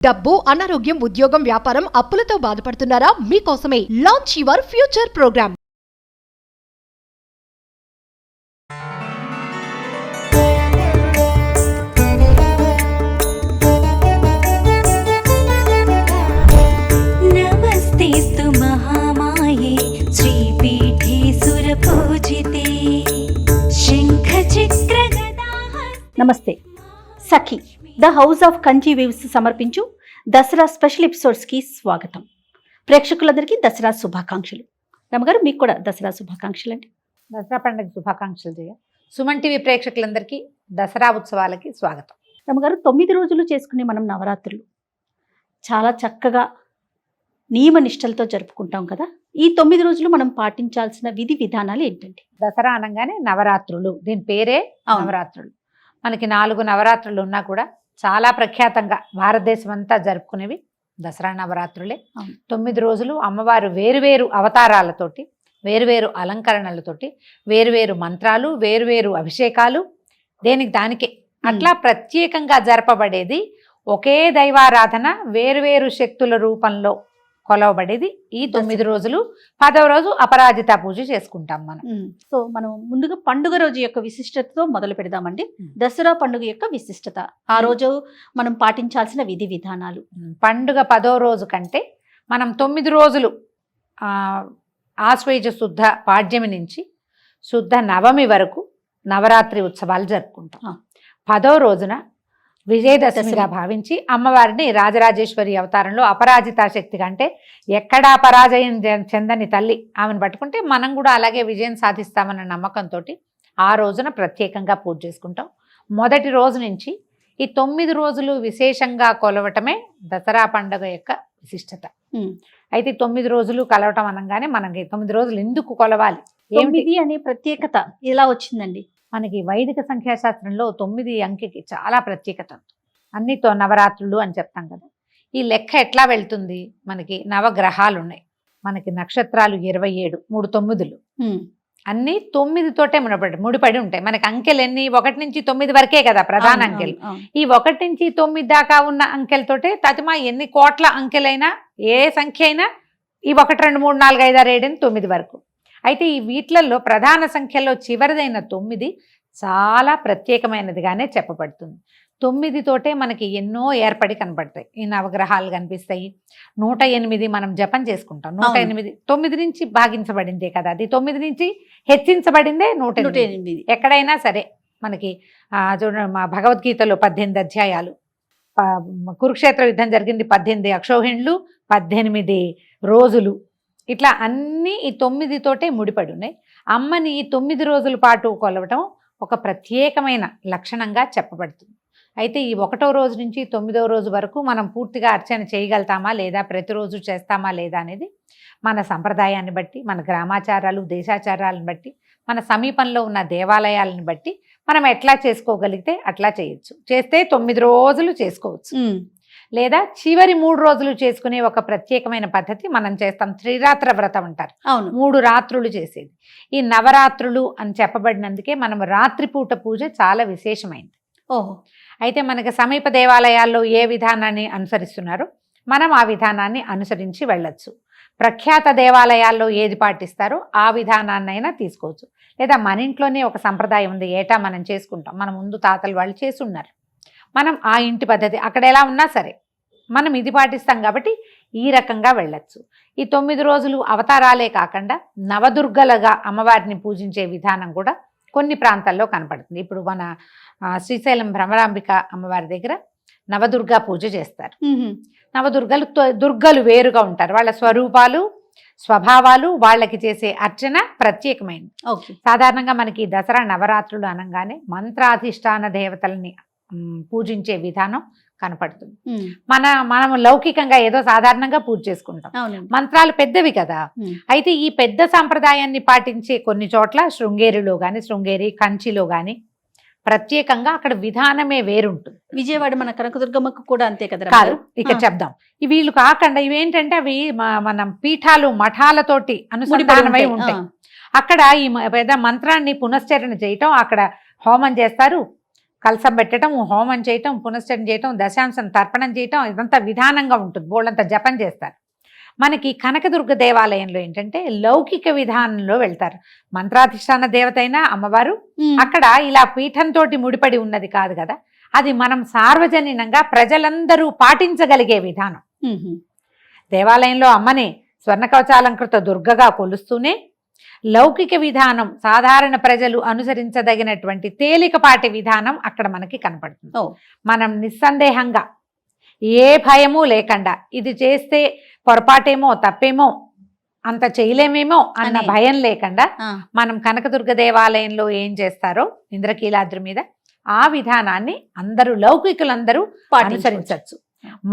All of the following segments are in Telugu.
డబ్బు, అనారోగ్యం, ఉద్యోగం, వ్యాపారం, అప్పులతో బాధపడుతున్నారా? మీకోసమే లాంచ్ యువర్ ఫ్యూచర్ ప్రోగ్రామ్. నమస్తేస్తు మహామాయే శ్రీపీఠే సురపూజితే శంఖచక్ర గదాః. నమస్తే. Sakhi the house of Kanchi weaves సమర్పించు దసరా స్పెషల్ ఎపిసోడ్స్కి స్వాగతం. ప్రేక్షకులందరికీ దసరా శుభాకాంక్షలు. రమ్మగారు, మీకు కూడా దసరా శుభాకాంక్షలు అండి. దసరా పండుగ శుభాకాంక్షలు జయ. సుమన్ టీవీ ప్రేక్షకులందరికీ దసరా ఉత్సవాలకి స్వాగతం. రమ్మగారు, 9 రోజులు చేసుకునే మనం నవరాత్రులు చాలా చక్కగా నియమ నిష్టలతో జరుపుకుంటాం కదా. ఈ 9 రోజులు మనం పాటించాల్సిన విధి విధానాలు ఏంటండి? దసరా అనగానే నవరాత్రులు, దీని పేరే నవరాత్రులు. మనకి 4 నవరాత్రులు ఉన్నా కూడా చాలా ప్రఖ్యాతంగా భారతదేశం అంతా జరుపుకునేవి దసరా నవరాత్రులే. 9 రోజులు అమ్మవారు వేరువేరు అవతారాలతోటి, వేరువేరు అలంకరణలతోటి, వేరువేరు మంత్రాలు, వేరువేరు అభిషేకాలు, దేనికి దానికే అట్లా ప్రత్యేకంగా జరపబడేది. ఒకే దైవారాధన వేరువేరు శక్తుల రూపంలో కొలవబడేది ఈ 9 రోజులు. 10వ రోజు అపరాజిత పూజ చేసుకుంటాం మనం. సో మనం ముందుగా పండుగ రోజు యొక్క విశిష్టతతో మొదలు పెడదామండి. దసరా పండుగ యొక్క విశిష్టత, ఆ రోజు మనం పాటించాల్సిన విధి విధానాలు. పండుగ 10వ రోజు కంటే మనం 9 రోజులు ఆశ్వయుజ శుద్ధ పాడ్యమి నుంచి శుద్ధ నవమి వరకు నవరాత్రి ఉత్సవాలు జరుపుకుంటాం. 10వ రోజున విజయదశమిగా భావించి అమ్మవారిని రాజరాజేశ్వరి అవతారంలో అపరాజితా శక్తిగా, అంటే ఎక్కడా పరాజయం చెందని తల్లి, ఆమెను పట్టుకుంటే మనం కూడా అలాగే విజయం సాధిస్తామన్న నమ్మకంతో ఆ రోజున ప్రత్యేకంగా పూజ చేసుకుంటాం. మొదటి రోజు నుంచి ఈ 9 రోజులు విశేషంగా కొలవటమే దసరా పండుగ యొక్క విశిష్టత. అయితే 9 రోజులు కలవటం అనగానే మనకి 9 రోజులు ఎందుకు కొలవాలి, ఏమిటి అనే ప్రత్యేకత ఎలా వచ్చిందండి? మనకి వైదిక సంఖ్యాశాస్త్రంలో 9 అంకెకి చాలా ప్రత్యేకత. అన్నితో నవరాత్రులు అని చెప్తాం కదా. ఈ లెక్క ఎట్లా వెళ్తుంది? మనకి నవగ్రహాలు ఉన్నాయి, మనకి నక్షత్రాలు 27, 3 9లు, అన్నీ 9 తోటే ముడిపడి ఉంటాయి. మనకి అంకెలు ఎన్ని? 1 నుంచి 9 వరకే కదా ప్రధాన అంకెలు. ఈ 1 నుంచి 9 దాకా ఉన్న అంకెలతోటే తతిమా ఎన్ని కోట్ల అంకెలైనా, ఏ సంఖ్య అయినా ఈ 1 2 3 4 5 6 7 9 వరకు. అయితే ఈ వీటిలలో ప్రధాన సంఖ్యలో చివరిదైన 9 చాలా ప్రత్యేకమైనదిగానే చెప్పబడుతుంది. 9 తోటే మనకి ఎన్నో ఏర్పడి కనపడతాయి. ఈ నవగ్రహాలు కనిపిస్తాయి. 108 మనం జపం చేసుకుంటాం. 108 9 నుంచి భాగించబడిందే కదా, అది 9 నుంచి హెచ్చించబడిందే 108. ఎక్కడైనా సరే మనకి చూడండి, మా భగవద్గీతలో 18 అధ్యాయాలు, కురుక్షేత్ర యుద్ధం జరిగింది 18 అక్షోహిణులు, 18 రోజులు, ఇట్లా అన్నీ ఈ 9 తోటే ముడిపడి ఉన్నాయి. అమ్మని ఈ 9 రోజుల పాటు కొలవటం ఒక ప్రత్యేకమైన లక్షణంగా చెప్పబడుతుంది. అయితే ఈ 1వ రోజు నుంచి 9వ రోజు వరకు మనం పూర్తిగా అర్చన చేయగలుగుతామా లేదా, ప్రతిరోజు చేస్తామా లేదా అనేది మన సంప్రదాయాన్ని బట్టి, మన గ్రామాచారాలు దేశాచారాలను బట్టి, మన సమీపంలో ఉన్న దేవాలయాలను బట్టి మనం ఎట్లా చేసుకోగలిగితే అట్లా చేయొచ్చు. చేస్తే 9 రోజులు చేసుకోవచ్చు, లేదా చివరి 3 రోజులు చేసుకునే ఒక ప్రత్యేకమైన పద్ధతి మనం చేస్తాం. త్రిరాత్ర వ్రతం అంటారు, 3 రాత్రులు చేసేది. ఈ నవరాత్రులు అని చెప్పబడినందుకే మనం రాత్రిపూట పూజ చాలా విశేషమైంది. అయితే మనకి సమీప దేవాలయాల్లో ఏ విధానాన్ని అనుసరిస్తున్నారో మనం ఆ విధానాన్ని అనుసరించి వెళ్ళొచ్చు. ప్రఖ్యాత దేవాలయాల్లో ఏది పాటిస్తారో ఆ విధానాన్నైనా తీసుకోవచ్చు. లేదా మన ఇంట్లోనే ఒక సంప్రదాయం ఉంది, ఏటా మనం చేసుకుంటాం, మన ముందు తాతలు వాళ్ళు చేసున్నారు, మనం ఆ ఇంటి పద్ధతి అక్కడ ఎలా ఉన్నా సరే మనం ఇది పాటిస్తాం కాబట్టి ఈ రకంగా వెళ్ళచ్చు. ఈ 9 రోజులు అవతారాలే కాకుండా నవదుర్గలుగా అమ్మవారిని పూజించే విధానం కూడా కొన్ని ప్రాంతాల్లో కనపడుతుంది. ఇప్పుడు మన శ్రీశైలం భ్రమరాంబిక అమ్మవారి దగ్గర నవదుర్గా పూజ చేస్తారు. దుర్గలు వేరుగా ఉంటారు, వాళ్ళ స్వరూపాలు స్వభావాలు, వాళ్ళకి చేసే అర్చన ప్రత్యేకమైనది. సాధారణంగా మనకి దసరా నవరాత్రులు అనగానే మంత్రాధిష్టాన దేవతల్ని పూజించే విధానం కనపడుతుంది. మనం లౌకికంగా ఏదో సాధారణంగా పూజ చేసుకుంటాం, మంత్రాలు పెద్దవి కదా. అయితే ఈ పెద్ద సాంప్రదాయాన్ని పాటించే కొన్ని చోట్ల శృంగేరిలో కానీ, శృంగేరి కంచిలో కానీ ప్రత్యేకంగా అక్కడ విధానమే వేరుంటుంది. విజయవాడ మన కనకదుర్గమ్మకు కూడా అంతే కదా. కాదు, ఇక చెప్దాం. వీళ్ళు కాకుండా ఇవేంటంటే అవి మనం పీఠాలు మఠాలతోటి అనుసంధానమై ఉంటాయి. అక్కడ ఈ పెద్ద మంత్రాన్ని పునశ్చరణ చేయటం, అక్కడ హోమం చేస్తారు, కలసం పెట్టడం, హోమం చేయటం, పునశ్చరణ చేయటం, దశాంశం తర్పణం చేయటం, ఇదంతా విధానంగా ఉంటుంది. బోళ్ళంతా జపం చేస్తారు. మనకి కనకదుర్గ దేవాలయంలో ఏంటంటే లౌకిక విధానంలో వెళ్తారు. మంత్రాధిష్టాన దేవత అయినా అమ్మవారు అక్కడ ఇలా పీఠంతో ముడిపడి ఉన్నది కాదు కదా, అది మనం సార్వజనీనంగా ప్రజలందరూ పాటించగలిగే విధానం. దేవాలయంలో అమ్మని స్వర్ణ కవచాలంకృత దుర్గగా కొలుస్తూనే లౌకిక విధానం, సాధారణ ప్రజలు అనుసరించదగినటువంటి తేలికపాటి విధానం అక్కడ మనకి కనపడుతుంది. మనం నిస్సందేహంగా ఏ భయము లేకుండా ఇది చేస్తే పొరపాటేమో తప్పేమో అంత చేయలేమేమో అన్న భయం లేకుండా మనం కనకదుర్గ దేవాలయంలో ఏం చేస్తారో ఇంద్రకీలాద్రి మీద ఆ విధానాన్ని అందరూ లౌకికులందరూ అనుసరించవచ్చు.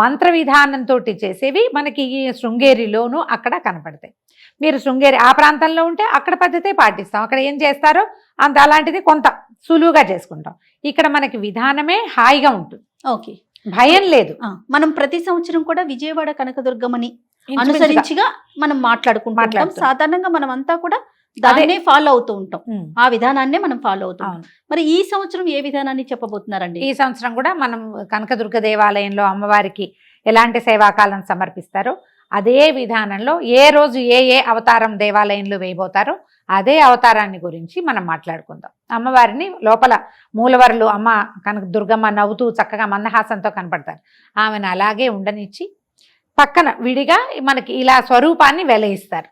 మంత్ర విధానంతో చేసేవి మనకి ఈ శృంగేరిలోనూ అక్కడ కనపడతాయి. మీరు శృంగేరి ఆ ప్రాంతంలో ఉంటే అక్కడ పద్ధతే పాటిస్తాం. అక్కడ ఏం చేస్తారో అంత అలాంటిది కొంత సులువుగా చేసుకుంటాం. ఇక్కడ మనకి విధానమే హాయిగా ఉంటుంది. ఓకే, భయం లేదు. మనం ప్రతి సంవత్సరం కూడా విజయవాడ కనకదుర్గమని అనుసరించిగా మనం మాట్లాడుకుంటాం. సాధారణంగా మనం అంతా కూడా దాన్నే ఫాలో అవుతూ ఉంటాం. ఆ విధానాన్నే మనం ఫాలో అవుతాం. మరి ఈ సంవత్సరం ఏ విధానాన్ని చెప్పబోతున్నారండి? ఈ సంవత్సరం కూడా మనం కనకదుర్గ దేవాలయంలో అమ్మవారికి ఎలాంటి సేవాకాలం సమర్పిస్తారో అదే విధానంలో ఏ రోజు ఏ ఏ అవతారం దేవాలయంలో వేయబోతారో అదే అవతారాన్ని గురించి మనం మాట్లాడుకుందాం. అమ్మవారిని లోపల మూలవరులు అమ్మ కనక దుర్గమ్మ నవ్వుతూ చక్కగా మందహాసంతో కనపడతారు. ఆమెను అలాగే ఉండనిచ్చి పక్కన విడిగా మనకి ఇలా స్వరూపాన్ని వెలయిస్తారు.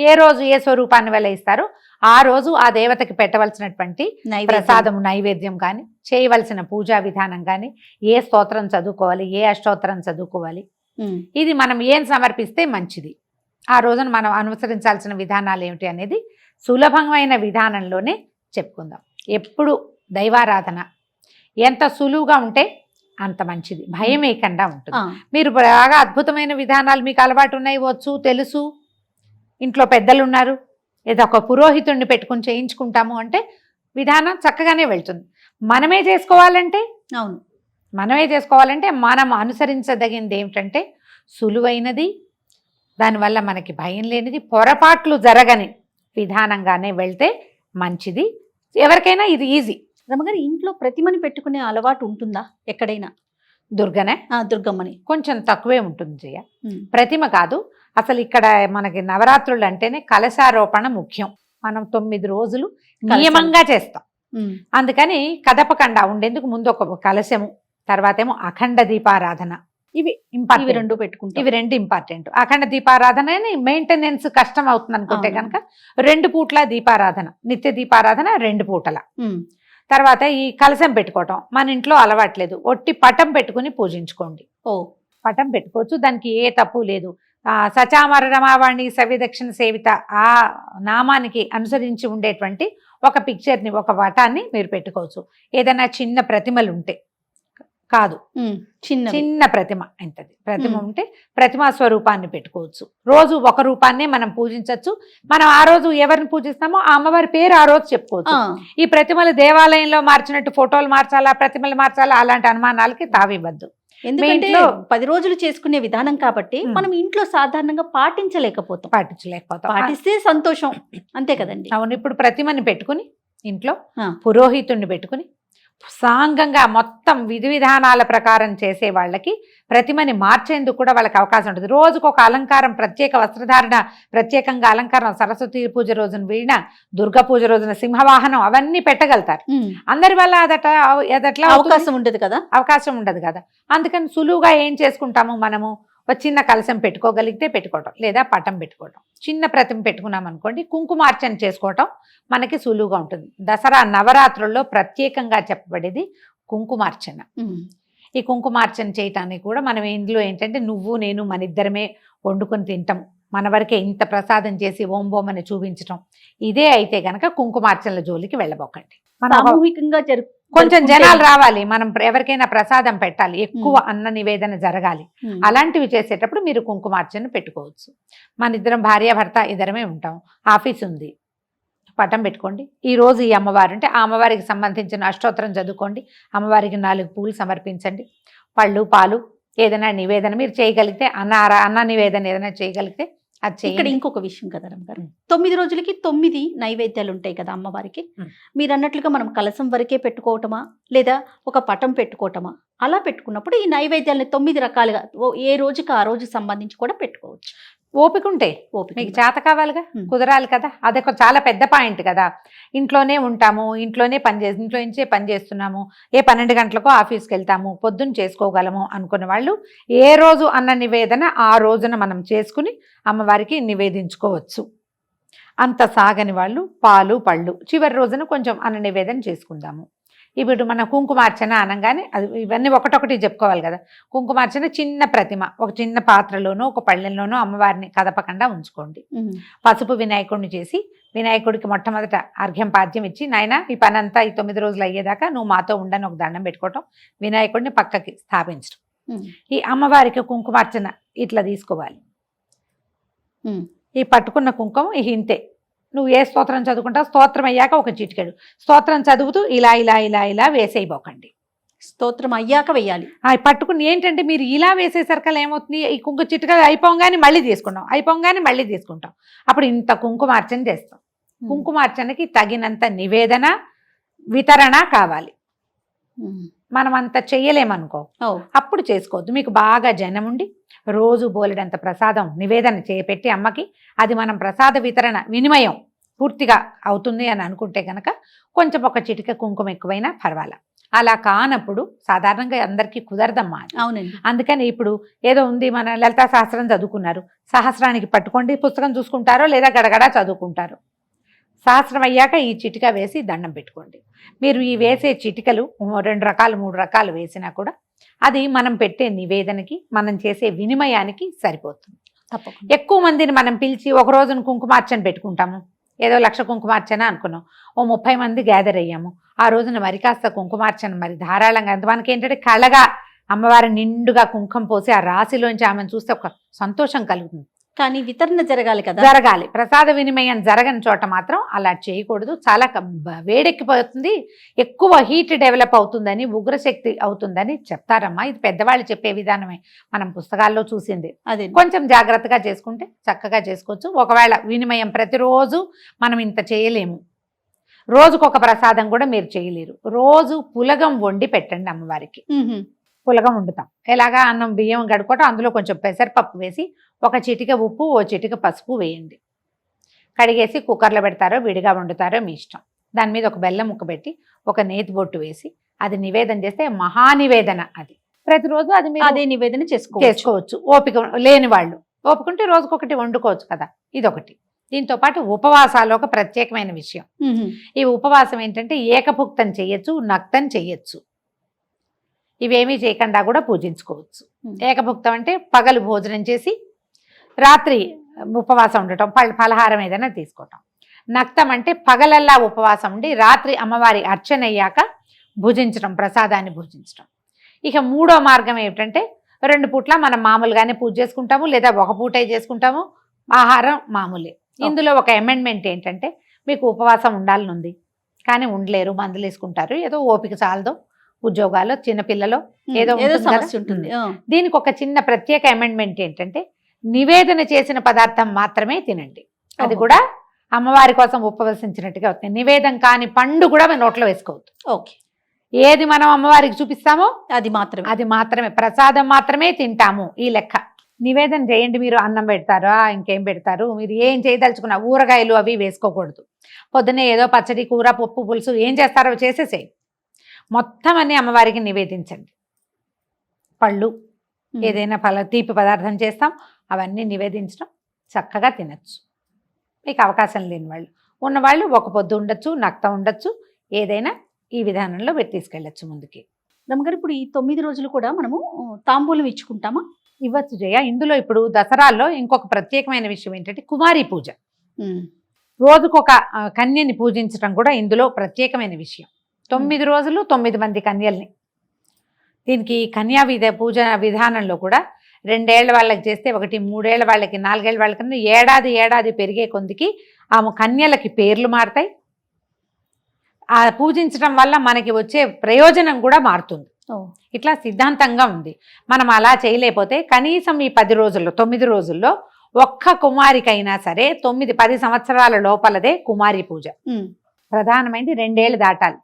ఏ రోజు ఏ స్వరూపాన్ని వెలయిస్తారో ఆ రోజు ఆ దేవతకి పెట్టవలసినటువంటి ప్రసాదం నైవేద్యం కానీ, చేయవలసిన పూజా విధానం కానీ, ఏ స్తోత్రం చదువుకోవాలి, ఏ అష్టోత్తరం చదువుకోవాలి, ఇది మనం ఏం సమర్పిస్తే మంచిది, ఆ రోజున మనం అనుసరించాల్సిన విధానాలు ఏమిటి అనేది సులభమైన విధానంలోనే చెప్పుకుందాం. ఎప్పుడు దైవారాధన ఎంత సులువుగా ఉంటే అంత మంచిది, భయం వేయకుండా ఉంటుంది. మీరు బాగా అద్భుతమైన విధానాలు మీకు అలవాటు ఉన్నాయి, వచ్చు, తెలుసు, ఇంట్లో పెద్దలు ఉన్నారు, ఏదో ఒక పురోహితుడిని పెట్టుకుని చేయించుకుంటాము అంటే విధానం చక్కగానే వెళ్తుంది. మనమే చేసుకోవాలంటే మనం అనుసరించదగింది ఏమిటంటే సులువైనది, దానివల్ల మనకి భయం లేనిది, పొరపాట్లు జరగని విధానంగానే వెళ్తే మంచిది. ఎవరికైనా ఇది ఈజీ. రమగారు, ఇంట్లో ప్రతిమని పెట్టుకునే అలవాటు ఉంటుందా ఎక్కడైనా? దుర్గమ్మని కొంచెం తక్కువే ఉంటుంది జయ, ప్రతిమ కాదు. అసలు ఇక్కడ మనకి నవరాత్రులు అంటేనే కలశారోపణ ముఖ్యం. మనం 9 రోజులు నియమంగా చేస్తాం. అందుకని కదపకుండా ఉండేందుకు ముందు ఒక కలశము, తర్వాత ఏమో అఖండ దీపారాధన, ఇవి రెండు ఇంపార్టెంట్. అఖండ దీపారాధన మెయింటెనెన్స్ కష్టం అవుతుంది అనుకుంటే కనుక 2 పూట్ల దీపారాధన, నిత్య దీపారాధన 2 పూటల. తర్వాత ఈ కలశం పెట్టుకోవటం మన ఇంట్లో అలవాట్లేదు, ఒట్టి పటం పెట్టుకుని పూజించుకోండి. పటం పెట్టుకోవచ్చు, దానికి ఏ తప్పు లేదు. సచామర రమావాణి సవ్యదక్షిణ సేవిత ఆ నామానికి అనుసరించి ఉండేటువంటి ఒక పిక్చర్ని, ఒక పటాన్ని మీరు పెట్టుకోవచ్చు. ఏదైనా చిన్న ప్రతిమలు ఉంటే కాదు, చిన్న ప్రతిమ ఎంతది ప్రతిమ ఉంటే ప్రతిమా స్వరూపాన్ని పెట్టుకోవచ్చు. రోజు ఒక రూపాన్నే మనం పూజించవచ్చు. మనం ఆ రోజు ఎవరిని పూజిస్తామో ఆ అమ్మవారి పేరు ఆ రోజు చెప్పుకోవచ్చు. ఈ ప్రతిమలు దేవాలయంలో మార్చినట్టు ఫోటోలు మార్చాలా, ప్రతిమలు మార్చాలా, అలాంటి అనుమానాలకి తావివ్వద్దు. ఎందుకంటే 10 రోజులు చేసుకునే విధానం కాబట్టి మనం ఇంట్లో సాధారణంగా పాటించలేకపోతాం. పాటిస్తే సంతోషం, అంతే కదండి. అవును, ఇప్పుడు ప్రతిమని పెట్టుకుని ఇంట్లో పురోహితుడిని పెట్టుకుని సాంగంగా మొత్తం విధి విధానాల ప్రకారం చేసే వాళ్ళకి ప్రతిమని మార్చేందుకు కూడా వాళ్ళకి అవకాశం ఉంటుంది. రోజుకు ఒక అలంకారం, ప్రత్యేక వస్త్రధారణ, ప్రత్యేకంగా అలంకారం, సరస్వతి పూజ రోజున వీణ, దుర్గా పూజ రోజున సింహవాహనం, అవన్నీ పెట్టగలుగుతారు. అందరి వల్ల అదట్లా అవకాశం ఉండదు కదా. అందుకని సులువుగా ఏం చేసుకుంటాము, మనము ఒక చిన్న కలశం పెట్టుకోగలిగితే పెట్టుకోవటం, లేదా పటం పెట్టుకోవటం. చిన్న ప్రతిమ పెట్టుకున్నాం అనుకోండి, కుంకుమార్చన చేసుకోవటం మనకి సులువుగా ఉంటుంది. దసరా నవరాత్రుల్లో ప్రత్యేకంగా చెప్పబడేది కుంకుమార్చన. ఈ కుంకుమార్చన చేయటానికి కూడా మనం ఇందులో ఏంటంటే నువ్వు నేను మన ఇద్దరమే వండుకొని తింటాం, మన వరకే ఇంత ప్రసాదం చేసి ఓం బోం అని చూపించటం, ఇదే అయితే గనక కుంకుమార్చనల జోలికి వెళ్ళబోకండి. సామూహికంగా కొంచెం జనాలు రావాలి, మనం ఎవరికైనా ప్రసాదం పెట్టాలి, ఎక్కువ అన్న నివేదన జరగాలి. అలాంటివి చేసేటప్పుడు మీరు కుంకుమార్చన పెట్టుకోవచ్చు. మన ఇద్దరం భార్యాభర్త ఇద్దరమే ఉంటాం, ఆఫీస్ ఉంది, పటం పెట్టుకోండి. ఈ రోజు ఈ అమ్మవారు అంటే ఆ అమ్మవారికి సంబంధించిన అష్టోత్తరం చదువుకోండి, అమ్మవారికి 4 పూలు సమర్పించండి, పళ్ళు పాలు ఏదైనా నివేదన మీరు చేయగలిగితే, అన్న నివేదన ఏదైనా చేయగలిగితే అది ఇక్కడ చేయండి. ఇంకొక విషయం కదా రమ్మగారు, 9 రోజులకి 9 నైవేద్యాలు ఉంటాయి కదా అమ్మవారికి. మ్. మీరు అన్నట్లుగా మనం కలసం వరకే పెట్టుకోవటమా లేదా ఒక పటం పెట్టుకోవటమా? అలా పెట్టుకున్నప్పుడు ఈ నైవేద్యాలను 9 రకాలుగా ఏ రోజుకి ఆ రోజు సంబంధించి కూడా పెట్టుకోవచ్చు. ఓపిక ఉంటే ఓపిక మీకు ఉంటే. చేత కావాలిగా, మ్. కుదరాలి కదా. అదొక చాలా పెద్ద పాయింట్ కదా. ఇంట్లోనే ఉంటాము, ఇంట్లో నుంచే పని చేస్తున్నాము, 12 గంటలకు ఆఫీస్కి వెళ్తాము, పొద్దున్న చేసుకోగలము అనుకున్న వాళ్ళు ఏ రోజు అన్న నివేదన ఆ రోజున మనం చేసుకుని అమ్మవారికి నివేదించుకోవచ్చు. అంత సాగని వాళ్ళు పాలు పళ్ళు చివరి రోజున కొంచెం అన్న నివేదన చేసుకుందాము. ఇప్పుడు మన కుంకుమార్చన అనగానే అది ఇవన్నీ ఒకటొకటి చెప్పుకోవాలి కదా. కుంకుమార్చన చిన్న ప్రతిమ ఒక చిన్న పాత్రలోనో ఒక పళ్ళెంలోనో అమ్మవారిని కదపకుండా ఉంచుకోండి. పసుపు వినాయకుడిని చేసి వినాయకుడికి మొట్టమొదట అర్ఘ్యం పాద్యం ఇచ్చి, నాయన ఈ పని అంతా ఈ 9 రోజులు అయ్యేదాకా నువ్వు మాతో ఉండని ఒక దండం పెట్టుకోవటం, వినాయకుడిని పక్కకి స్థాపించడం. ఈ అమ్మవారికి కుంకుమార్చన ఇట్లా తీసుకోవాలి. ఈ పట్టుకున్న కుంకుమ ఇంతే. నువ్వు ఏ స్తోత్రం చదువుకుంటావు, స్తోత్రం అయ్యాక ఒక చిటికెడు స్తోత్రం చదువుతూ ఇలా ఇలా ఇలా ఇలా వేసేయబోకండి. స్తోత్రం అయ్యాక వేయాలి. పట్టుకుని ఏంటంటే మీరు ఇలా వేసేసరికల్లా ఏమవుతుంది, ఈ కుంకు చిటిక అయిపోగానే మళ్ళీ తీసుకుంటాం, అప్పుడు ఇంత కుంకుమార్చన చేస్తాం. కుంకుమార్చనకి తగినంత నివేదన వితరణ కావాలి. మనం అంత చెయ్యలేమనుకో, అప్పుడు చేసుకోవద్దు. మీకు బాగా జనం ఉండి రోజు బోలెడంత ప్రసాదం నివేదన చేపెట్టి అమ్మకి అది మనం ప్రసాద వితరణ వినిమయం పూర్తిగా అవుతుంది అని అనుకుంటే కనుక కొంచెం ఒక చిటిక కుంకుమ ఎక్కువైనా పర్వాలా. అలా కానప్పుడు సాధారణంగా అందరికీ కుదరదమ్మా. అవునండి. అందుకని ఇప్పుడు ఏదో ఉంది, మన లలితా సహస్రం చదువుకున్నారు, సహస్రానికి పట్టుకోండి, పుస్తకం చూసుకుంటారో లేదా గడగడా చదువుకుంటారు. సహస్రం అయ్యాక ఈ చిటిక వేసి దండం పెట్టుకోండి. మీరు ఈ వేసే చిటికలు 2 రకాలు 3 రకాలు వేసినా కూడా అది మనం పెట్టే నివేదనకి మనం చేసే వినిమయానికి సరిపోతుంది. తప్పకుండా. ఎక్కువ మందిని మనం పిలిచి ఒక రోజున కుంకుమార్చన పెట్టుకుంటాము, ఏదో 1,00,000 కుంకుమార్చన అనుకున్నాం, 30 మంది గ్యాదర్ అయ్యాము, ఆ రోజున మరి కాస్త కుంకుమార్చన మరి ధారాళంగా మనకి ఏంటంటే కళగా అమ్మవారి నిండుగా కుంకుమ పోసి ఆ రాశిలోంచి ఆమెను చూస్తే ఒక సంతోషం కలుగుతుంది. కానీ వితరణ జరగాలి కదా. జరగాలి. ప్రసాద వినిమయం జరగని చోట మాత్రం అలా చేయకూడదు. చాలా వేడెక్కిపోతుంది, ఎక్కువ హీట్ డెవలప్ అవుతుందని, ఉగ్రశక్తి అవుతుందని చెప్తారమ్మా. ఇది పెద్దవాళ్ళు చెప్పే విధానమే, మనం పుస్తకాల్లో చూసింది. అదే కొంచెం జాగ్రత్తగా చేసుకుంటే చక్కగా చేసుకోవచ్చు. ఒకవేళ వినిమయం ప్రతిరోజు మనం ఇంత చేయలేము, రోజుకొక ప్రసాదం కూడా మీరు చేయలేరు. రోజు పులగం వండి పెట్టండి అమ్మవారికి. పులగం వండుతాం ఎలాగా, అన్నం బియ్యం గడుకోవటం, అందులో కొంచెం పెసరపప్పు వేసి ఒక చిటిక ఉప్పు ఓ చిటిక పసుపు వేయండి. కడిగేసి కుక్కర్లో పెడతారో విడిగా వండుతారో మీ ఇష్టం. దాని మీద ఒక బెల్లం ముక్క పెట్టి ఒక నేతి బొట్టు వేసి అది నివేదన చేస్తే మహానివేదన. అది ప్రతిరోజు అది మీరు అదే నివేదన చేసుకోవచ్చు. ఓపిక లేని వాళ్ళు ఓపికంటే రోజుకొకటి వండుకోవచ్చు కదా. ఇదొకటి. దీంతో పాటు ఉపవాసాలు ఒక ప్రత్యేకమైన విషయం. ఈ ఉపవాసం ఏంటంటే ఏకభుక్తం చెయ్యొచ్చు, నక్తం చెయ్యొచ్చు. ఇవేమీ చేయకుండా కూడా పూజించుకోవచ్చు. ఏకభుక్తం అంటే పగలు భోజనం చేసి రాత్రి ఉపవాసం ఉండటం, ఫలహారం ఏదైనా తీసుకోవటం. నక్తం అంటే పగలల్లా ఉపవాసం ఉండి రాత్రి అమ్మవారి అర్చన అయ్యాక భుజించడం, ప్రసాదాన్ని భుజించడం. ఇక మూడో మార్గం ఏమిటంటే 2 పూట్ల మనం మామూలుగానే పూజ చేసుకుంటాము, లేదా ఒక పూటే చేసుకుంటాము, ఆహారం మామూలే. ఇందులో ఒక అమెండ్మెంట్ ఏంటంటే మీకు ఉపవాసం ఉండాలని ఉంది కానీ ఉండలేరు, మందులు వేసుకుంటారు, ఏదో ఓపిక చాలదో, ఉద్యోగాలు, చిన్నపిల్లలో ఏదో సమస్య ఉంటుంది. దీనికి ఒక చిన్న ప్రత్యేక అమెండ్మెంట్ ఏంటంటే నివేదన చేసిన పదార్థం మాత్రమే తినండి. అది కూడా అమ్మవారి కోసం ఉపవసించినట్టుగా అవుతుంది. నివేదన కాని పండు కూడా మన నోట్లో వేసుకోవద్దు. ఓకే. ఏది మనం అమ్మవారికి చూపిస్తామో అది మాత్రమే ప్రసాదం మాత్రమే తింటాము. ఈ లెక్క. నివేదన చేయండి. మీరు అన్నం పెడతారా, ఇంకేం పెడతారు, మీరు ఏం చేయదలుచుకున్నా ఊరగాయలు అవి వేసుకోకూడదు. పొద్దున్నే ఏదో పచ్చడి, కూర, పప్పు, పులుసు ఏం చేస్తారో చేసేసేయి. మొత్తం అన్ని అమ్మవారికి నివేదించండి. పళ్ళు ఏదైనా తీపి పదార్థం చేస్తాం, అవన్నీ నివేదించడం, చక్కగా తినచ్చు. మీకు అవకాశం లేని వాళ్ళు, ఉన్నవాళ్ళు ఒక పొద్దు ఉండొచ్చు, నక్తం ఉండొచ్చు, ఏదైనా ఈ విధానంలో పెట్టి తీసుకెళ్ళచ్చు ముందుకి. రమ్మగారు, ఇప్పుడు ఈ 9 రోజులు కూడా మనము తాంబూలం ఇచ్చుకుంటామా? ఇవ్వచ్చు జయ. ఇందులో ఇప్పుడు దసరాల్లో ఇంకొక ప్రత్యేకమైన విషయం ఏంటంటే కుమారి పూజ. రోజుకొక కన్యని పూజించడం కూడా ఇందులో ప్రత్యేకమైన విషయం. 9 రోజులు 9 మంది కన్యల్ని. దీనికి కన్యా పూజ విధానంలో కూడా 2 ఏళ్ల వాళ్ళకి చేస్తే 1, 3 ఏళ్ల వాళ్ళకి, 4 ఏళ్ల వాళ్ళకి, ఏడాది పెరిగే కొందికి ఆ కన్యలకి పేర్లు మారుతాయి. ఆ పూజించడం వల్ల మనకి వచ్చే ప్రయోజనం కూడా మారుతుంది. ఇట్లా సిద్ధాంతంగా ఉంది. మనం అలా చేయలేకపోతే కనీసం ఈ 10 రోజుల్లో 9 రోజుల్లో ఒక్క కుమారికైనా సరే 9-10 సంవత్సరాల లోపలదే కుమారి పూజ. ప్రధానమైనది 2 ఏళ్ళు దాటాలి.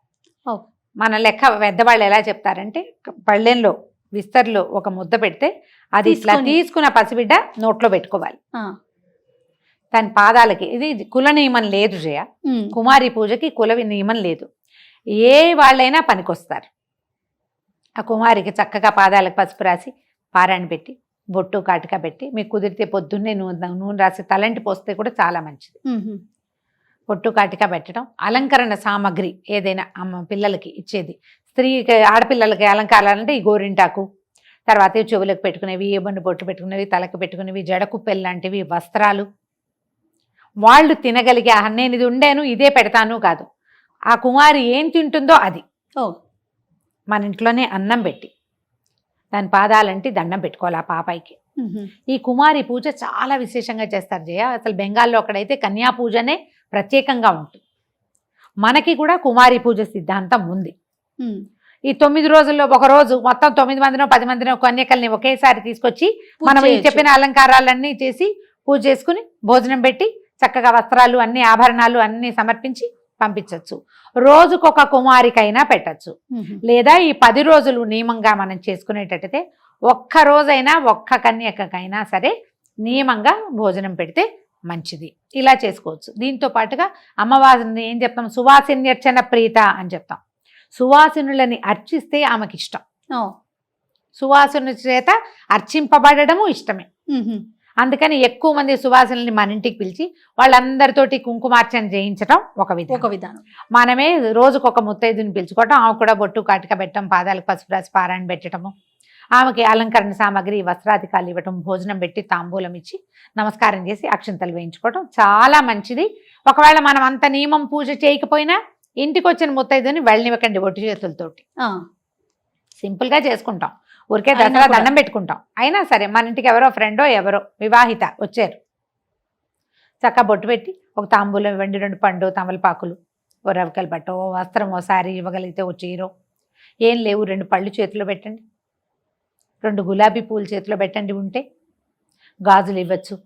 మన లెక్క పెద్దవాళ్ళు ఎలా చెప్తారంటే పళ్ళెంలో విస్తర్లో ఒక ముద్ద పెడితే అది ఇట్లా తీసుకున్న పసిబిడ్డ నోట్లో పెట్టుకోవాలి. దాని పాదాలకి ఇది కుల నియమం లేదు జయ. కుమారి పూజకి కుల నియమం లేదు. ఏ వాళ్ళైనా పనికొస్తారు. ఆ కుమారికి చక్కగా పాదాలకు పసుపు రాసి పారాయణ పెట్టి బొట్టు కాటిక పెట్టి మీకు కుదిరితే పొద్దున్నే నూనె రాసి తలంటి పోస్తే కూడా చాలా మంచిది. పొట్టు కాటిక పెట్టడం, అలంకరణ సామాగ్రి ఏదైనా పిల్లలకి ఇచ్చేది, స్త్రీకి ఆడపిల్లలకి అలంకారాలంటే ఈ గోరింటాకు, తర్వాత చెవులకు పెట్టుకునేవి, ఏబన్ను బొట్టు పెట్టుకునేవి, తలకు పెట్టుకునేవి, జడకుప్పెలు లాంటివి, వస్త్రాలు. వాళ్ళు తినగలిగే నేను ఇది ఉండేను ఇదే పెడతాను కాదు, ఆ కుమారి ఏం తింటుందో అది. మన ఇంట్లోనే అన్నం పెట్టి దాని పాదాలంటే దండం పెట్టుకోవాలి ఆ పాపాయికి. ఈ కుమారి పూజ చాలా విశేషంగా చేస్తారు జయ. అసలు బెంగాల్లో అక్కడైతే కన్యా పూజనే ప్రత్యేకంగా ఉంటుంది. మనకి కూడా కుమారి పూజ సిద్ధాంతం ఉంది. ఈ 9 రోజుల్లో ఒక రోజు మొత్తం 9 మందినో 10 మందినో కన్యకల్ని ఒకేసారి తీసుకొచ్చి మనం ఈ చెప్పిన అలంకారాలన్నీ చేసి పూజ చేసుకుని భోజనం పెట్టి చక్కగా వస్త్రాలు అన్ని ఆభరణాలు అన్ని సమర్పించి పంపించవచ్చు. రోజుకొక కుమారికైనా పెట్టచ్చు. లేదా ఈ 10 రోజులు నియమంగా మనం చేసుకునేటట్టయితే ఒక్క రోజైనా ఒక్క కన్యకైనా సరే నియమంగా భోజనం పెడితే మంచిది. ఇలా చేసుకోవచ్చు. దీంతో పాటుగా అమ్మవారిని ఏం చెప్తాం, సువాసిన్యర్చన ప్రీత అని చెప్తాం. సువాసినులని అర్చిస్తే ఆమెకి ఇష్టం. సువాసిను చేత అర్చింపబడము ఇష్టమే. అందుకని ఎక్కువ మంది సువాసినుల్ని మన ఇంటికి పిలిచి వాళ్ళందరితోటి కుంకుమార్చన చేయించడం ఒక విధానం. మనమే రోజుకొక ముత్తైదుని పిలుచుకోవటం, ఆమె కూడా బొట్టు కాటిక పెట్టడం, పాదాలకు పసుపు రాసి పారాయణ పెట్టడము, ఆమెకి అలంకరణ సామాగ్రి వస్త్రాధికారులు ఇవ్వటం, భోజనం పెట్టి తాంబూలం ఇచ్చి నమస్కారం చేసి అక్షింతలు వేయించుకోవటం చాలా మంచిది. ఒకవేళ మనం అంత నియమం పూజ చేయకపోయినా ఇంటికి వచ్చిన ముత్తైదుని వెళ్ళనివ్వకండి బొట్టు చేతులతోటి. సింపుల్గా చేసుకుంటాం, ఊరికే దసరా దండం పెట్టుకుంటాం. అయినా సరే మన ఇంటికి ఎవరో ఫ్రెండో ఎవరో వివాహిత వచ్చారు, చక్కగా బొట్టు పెట్టి ఒక తాంబూలం ఇవ్వండి, 2 పండు తమలపాకులు, ఓ రవికల బట్టో, వస్త్రం, ఓ సారీ ఇవ్వగలిగితే ఓ చీరో, ఏం లేవు 2 పళ్ళు చేతిలో పెట్టండి, 2 గులాబీ పూలు చేతిలో పెట్టండి, ఉంటే గాజులు ఇవ్వచ్చు.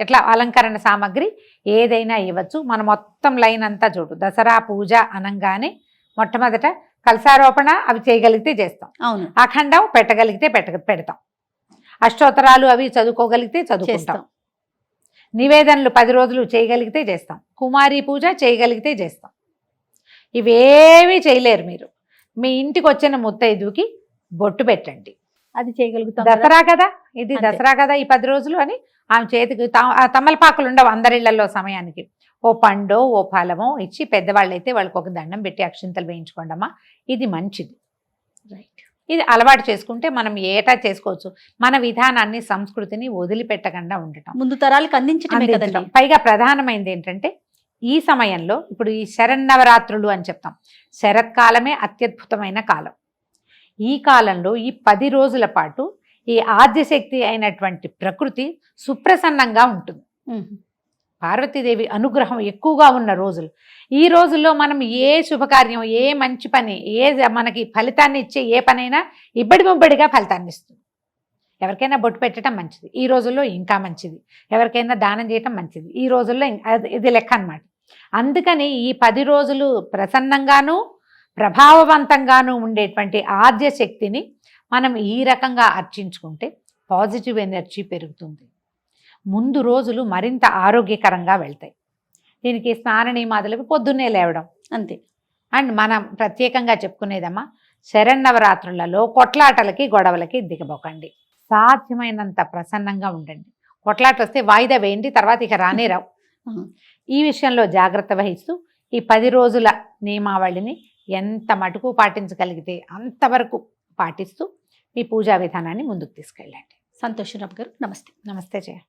ఇట్లా అలంకరణ సామాగ్రి ఏదైనా ఇవ్వచ్చు. మన మొత్తం లైన్ అంతా చూడు. దసరా పూజ అనంగానే మొట్టమొదట కలశారోపణ అవి చేయగలిగితే చేస్తాం. అవును. అఖండం పెట్టగలిగితే పెడతాం. అష్టోత్తరాలు అవి చదువుకోగలిగితే చదువుకుంటాం. నివేదనలు 10 రోజులు చేయగలిగితే చేస్తాం. కుమారి పూజ చేయగలిగితే చేస్తాం. ఇవేవి చేయలేరు మీరు. మీ ఇంటికి వచ్చిన ముత్తైదుకి బొట్టు పెట్టండి, అది చేయగలుగుతాం. దసరా కదా ఇది, దసరా కదా ఈ 10 రోజులు అని ఆమె చేతికి తమలపాకులు ఉండవు అందరిళ్లలో సమయానికి. ఓ పండో ఓ ఫలమో ఇచ్చి పెద్దవాళ్ళైతే వాళ్ళకి ఒక దండం పెట్టి అక్షింతలు వేయించుకోండమ్మా, ఇది మంచిది. రైట్. ఇది అలవాటు చేసుకుంటే మనం ఏటా చేసుకోవచ్చు. మన విధానాన్ని సంస్కృతిని వదిలిపెట్టకుండా ఉండటం, ముందు తరాలకు అందించడం. పైగా ప్రధానమైనది ఏంటంటే ఈ సమయంలో ఇప్పుడు ఈ శరన్నవరాత్రులు అని చెప్తాం. శరత్కాలమే అత్యద్భుతమైన కాలం. ఈ కాలంలో ఈ 10 రోజుల పాటు ఈ ఆద్యశక్తి అయినటువంటి ప్రకృతి సుప్రసన్నంగా ఉంటుంది. పార్వతీదేవి అనుగ్రహం ఎక్కువగా ఉన్న రోజులు. ఈ రోజుల్లో మనం ఏ శుభకార్యం, ఏ మంచి పని, మనకి ఫలితాన్ని ఇచ్చే ఏ పనైనా ఇబ్బడిముబ్బడిగా ఫలితాన్ని ఇస్తుంది. ఎవరికైనా బొట్టు పెట్టడం మంచిది ఈ రోజుల్లో, ఇంకా మంచిది. ఎవరికైనా దానం చేయటం మంచిది ఈ రోజుల్లో, ఇది లెక్క అన్నమాట. అందుకని ఈ 10 రోజులు ప్రసన్నంగాను ప్రభావవంతంగాను ఉండేటువంటి ఆద్య శక్తిని మనం ఈ రకంగా అర్చించుకుంటే పాజిటివ్ ఎనర్జీ పెరుగుతుంది. ముందు రోజులు మరింత ఆరోగ్యకరంగా వెళ్తాయి. దీనికి స్నాన నియమాదులకు పొద్దున్నే లేవడం అంతే. అండ్ మనం ప్రత్యేకంగా చెప్పుకునేదమ్మా, శరన్నవరాత్రులలో కొట్లాటలకి గొడవలకి దిగబోకండి. సాధ్యమైనంత ప్రసన్నంగా ఉండండి. కొట్లాట వస్తే వాయిదా వేయండి, తర్వాత ఇక రానే రావు. ఈ విషయంలో జాగ్రత్త వహిస్తూ ఈ 10 రోజుల నియమావళిని ఎంత మటుకు పాటించగలిగితే అంతవరకు పాటిస్తూ మీ పూజా విధానాన్ని ముందుకు తీసుకెళ్ళండి. సంతోషరావు గారు నమస్తే. నమస్తే జయ.